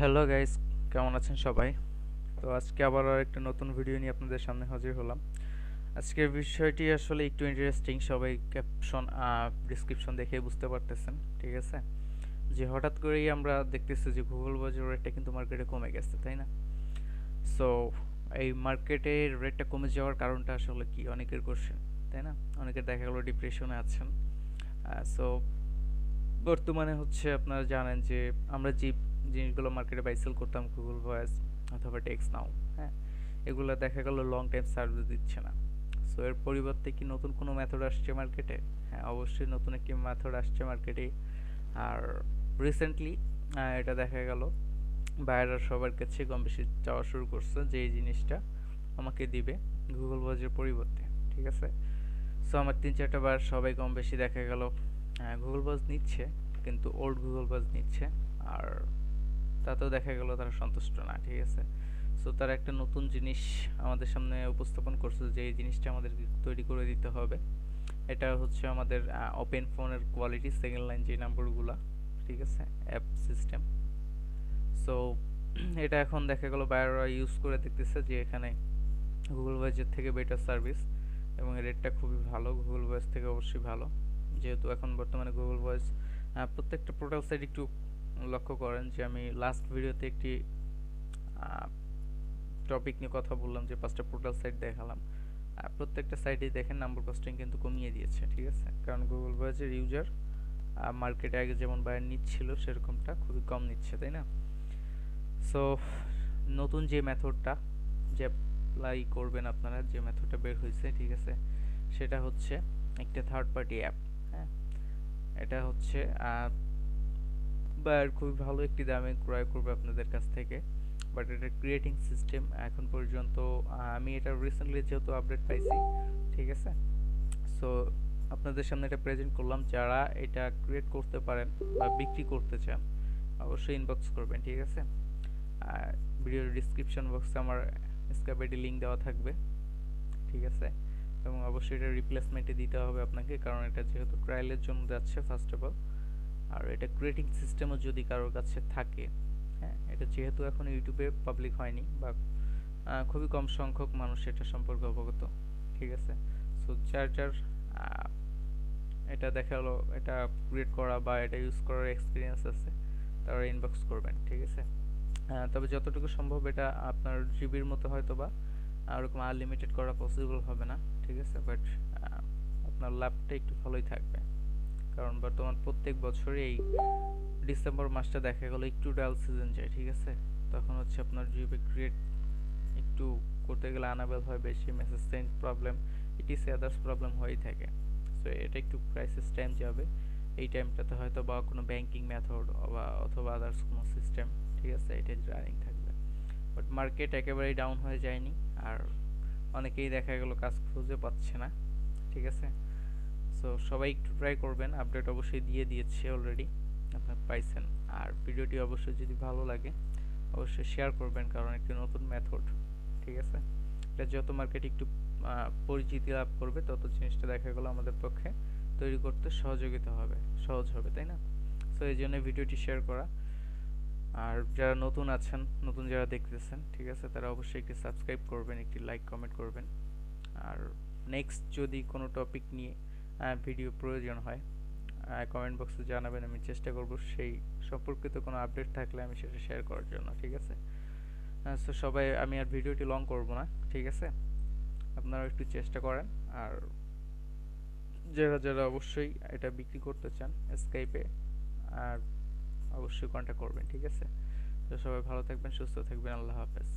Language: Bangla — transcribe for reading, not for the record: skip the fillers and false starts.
হ্যালো গাইস, কেমন আছেন সবাই? তো আজকে আবারও একটা নতুন ভিডিও নিয়ে আপনাদের সামনে হাজির হলাম। আজকের বিষয়টি আসলে একটু ইন্টারেস্টিং, সবাই ক্যাপশন ডিসক্রিপশন দেখে বুঝতে পারতেছেন, ঠিক আছে? যে হঠাৎ করেই আমরা দেখতেছি যে গুগল বাজার রেটটা কিন্তু মার্কেটে কমে গেছে, তাই না? সো এই মার্কেটের রেটটা কমে যাওয়ার কারণটা আসলে কি, অনেকের কোশ্চেন, তাই না? অনেকের দেখা গেলো ডিপ্রেশনে আছেন। সো বর্তমানে হচ্ছে আপনারা জানেন যে আমরা যে জিনিসগুলো মার্কেটে বাই সেল করতাম, গুগল ভয়েস অথবা টেক্সট নাও, হ্যাঁ, এগুলো দেখা গেল লং টাইম সার্ভিস দিচ্ছে না। সো এর পরিবর্তে কি নতুন কোনো মেথড আসছে মার্কেটে? হ্যাঁ, অবশ্যই নতুন একটি মেথড আসছে মার্কেটে। আর রিসেন্টলি এটা দেখা গেল বায়াররা সবার কাছে কম বেশি চাওয়া শুরু করছে যে এই জিনিসটা আমাকে দিবে গুগল ভয়েসের পরিবর্তে, ঠিক আছে? সো আমার ৩-৪টা বার সবাই কম বেশি দেখা গেল গুগল বাজ নিচ্ছে, কিন্তু ওল্ড গুগল বাজ নিচ্ছে। আর তাতেও দেখা গেল তারা সন্তুষ্ট না, ঠিক আছে? সো তারা একটা নতুন জিনিস আমাদের সামনে উপস্থাপন করছে যে এই জিনিসটা আমাদেরকে তৈরি করে দিতে হবে। এটা হচ্ছে আমাদের ওপেন ফোনের কোয়ালিটি, সেকেন্ড লাইন যে নাম্বারগুলা, ঠিক আছে, অ্যাপ সিস্টেম। সো এটা এখন দেখা গেল বায়াররা ইউজ করে দেখতেছে যে এখানে গুগল ভয়েসের থেকে বেটার সার্ভিস এবং রেটটা খুবই ভালো, গুগল ভয়েস থেকে অবশ্যই ভালো। যেহেতু এখন বর্তমানে গুগল ভয়েস প্রত্যেকটা পোর্টাল সাইট একটু লক্ষ্য করেন যে আমি লাস্ট ভিডিওতে একটি টপিক নিয়ে কথা বললাম যে 5টা পোর্টাল সাইট দেখালাম। প্রত্যেকটা সাইটেই দেখেন নাম্বার কস্টিং কিন্তু কমিয়ে দিয়েছে, ঠিক আছে? কারণ গুগল ভয়েসের ইউজার মার্কেটে আগে যেমন বায়ার নিচ্ছিল সেরকমটা খুবই কম নিচ্ছে, তাই না? সো নতুন যে মেথডটা যে অ্যাপ্লাই করবেন আপনারা, যে মেথডটা বের হয়েছে, ঠিক আছে, সেটা হচ্ছে একটা থার্ড পার্টি অ্যাপ। হ্যাঁ, এটা হচ্ছে বায়ার খুবই ভালো একটি দামে ক্রয় করবে আপনাদের কাছ থেকে। বাট এটা ক্রিয়েটিং সিস্টেম এখন পর্যন্ত আমি এটা রিসেন্টলি যেহেতু আপডেট পাইছি, ঠিক আছে? সো আপনাদের সামনে এটা প্রেজেন্ট করলাম। যারা এটা ক্রিয়েট করতে পারেন বা বিক্রি করতে চান অবশ্যই ইনবক্স করবেন, ঠিক আছে? আর ভিডিওর ডিসক্রিপশন বক্সে আমার স্কাইপ আইডি লিঙ্ক দেওয়া থাকবে, ঠিক আছে? এবং অবশ্যই এটা রিপ্লেসমেন্টে দিতে হবে আপনাকে, কারণ এটা যেহেতু ট্রায়ালের জন্য যাচ্ছে ফার্স্ট অফ অল। আর এটা ক্রিয়েটিং সিস্টেমও যদি কারোর কাছে থাকে, হ্যাঁ, এটা যেহেতু এখন ইউটিউবে পাবলিক হয়নি বা খুবই কম সংখ্যক মানুষ এটা সম্পর্কে অবগত, ঠিক আছে? সো যার যার আহ, এটা দেখা হলো এটা ক্রিয়েট করা বা এটা ইউজ করার এক্সপিরিয়েন্স আছে, তারা ইনবক্স করবেন, ঠিক আছে? তবে যতটুকু সম্ভব এটা আপনার জিবির মতো হয়তো বা ওরকম আনলিমিটেড করা পসিবল হবে না, ঠিক আছে? বাট আপনার লাভটা একটু ভালোই থাকবে, কারণ বর্তমান প্রত্যেক বছরই এই ডিসেম্বর মাসটা দেখা গেল একটু ডাল সিজন যায়, ঠিক আছে? তখন হচ্ছে আপনার জিবি ক্রিয়েট একটু করতে গেলে আনাবেল হয় বেশি, message send problem, etc others problem হয়েই থাকে। সো এটা একটু ক্রাইসিস টাইম যাবে। এই টাইমটাতে হয়তো বা কোনো ব্যাংকিং মেথড বা অথবা আদার্স কোনো সিস্টেম, ঠিক আছে, এটা রানিং থাকবে। বাট মার্কেট একেবারেই ডাউন হয়ে যায়নি। আর অনেকেই দেখা গেল কাজ খুঁজে পাচ্ছে না, ঠিক আছে? সো সবাই একটু ট্রাই করবেন, আপডেট অবশ্যই দিয়ে দিয়েছে অলরেডি, আপনারা পাইছেন। আর ভিডিওটি অবশ্যই যদি ভালো লাগে অবশ্যই শেয়ার করবেন, কারণ একটি নতুন মেথড, ঠিক আছে? এটা যত মার্কেট একটু পরিচিতি লাভ করবে তত জিনিসটা দেখা গেলো আমাদের পক্ষে তৈরি করতে সহযোগিতা হবে, সহজ হবে, তাই না? সো এই জন্য ভিডিওটি শেয়ার করা। আর যারা নতুন আছেন, নতুন যারা দেখতেছেন, ঠিক আছে, তারা অবশ্যই একটি সাবস্ক্রাইব করবেন, একটি লাইক কমেন্ট করবেন। আর নেক্সট যদি কোনো টপিক নিয়ে ভিডিও প্রয়োজন হয় কমেন্ট বক্সে জানাবেন, আমি চেষ্টা করব সেই সম্পর্কিত কোনো আপডেট থাকলে আমি সেটা শেয়ার করার জন্য, ঠিক আছে? সো সবাই, আমি আর ভিডিওটি লং করব না, ঠিক আছে? আপনারা একটু চেষ্টা করেন। আর যারা যারা অবশ্যই এটা বিক্রি করতে চান স্কাইপে, আর অবশ্যই কন্ট্যাক্ট করবেন, ঠিক আছে? তো সবাই ভালো থাকবেন, সুস্থ থাকবেন, আল্লাহ হাফেজ।